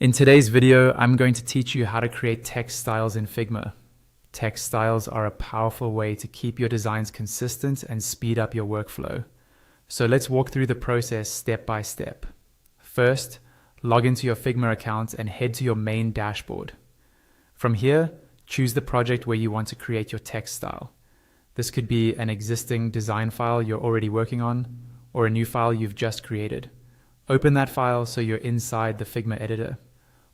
In today's video, I'm going to teach you how to create text styles in Figma. Text styles are a powerful way to keep your designs consistent and speed up your workflow. So let's walk through the process step by step. First, log into your Figma account and head to your main dashboard. From here, choose the project where you want to create your text style. This could be an existing design file you're already working on, or a new file you've just created. Open that file so you're inside the Figma editor.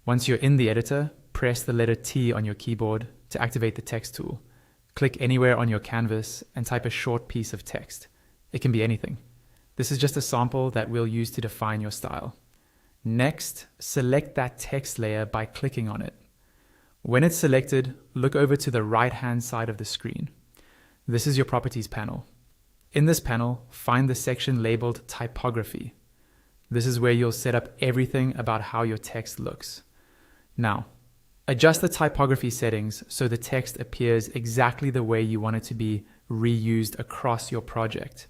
Once you're in the editor, press the letter T on your keyboard to activate the text tool. Click anywhere on your canvas and type a short piece of text. It can be anything. This is just a sample that we'll use to define your style. Next, select that text layer by clicking on it. When it's selected, look over to the right-hand side of the screen. This is your properties panel. In this panel, find the section labeled typography. This is where you'll set up everything about how your text looks. Now, adjust the typography settings so the text appears exactly the way you want it to be reused across your project.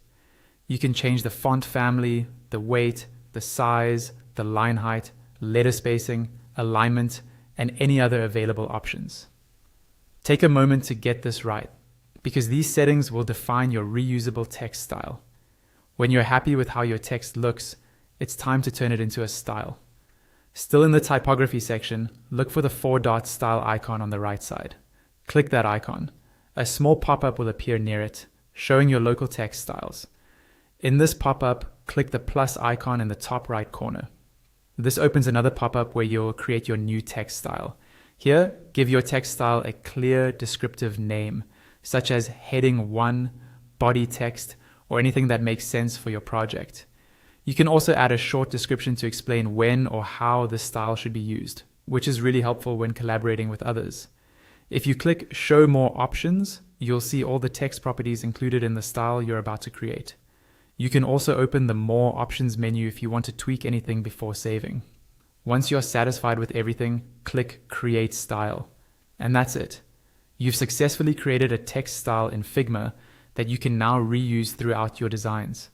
You can change the font family, the weight, the size, the line height, letter spacing, alignment, and any other available options. Take a moment to get this right, because these settings will define your reusable text style. When you're happy with how your text looks, it's time to turn it into a style. Still in the typography section, look for the 4-dot style icon on the right side. Click that icon. A small pop-up will appear near it, showing your local text styles. In this pop-up, click the plus icon in the top right corner. This opens another pop-up where you'll create your new text style. Here, give your text style a clear, descriptive name, such as heading 1, body text, or anything that makes sense for your project. You can also add a short description to explain when or how this style should be used, which is really helpful when collaborating with others. If you click Show More Options, you'll see all the text properties included in the style you're about to create. You can also open the More Options menu if you want to tweak anything before saving. Once you're satisfied with everything, click Create Style. And that's it. You've successfully created a text style in Figma that you can now reuse throughout your designs.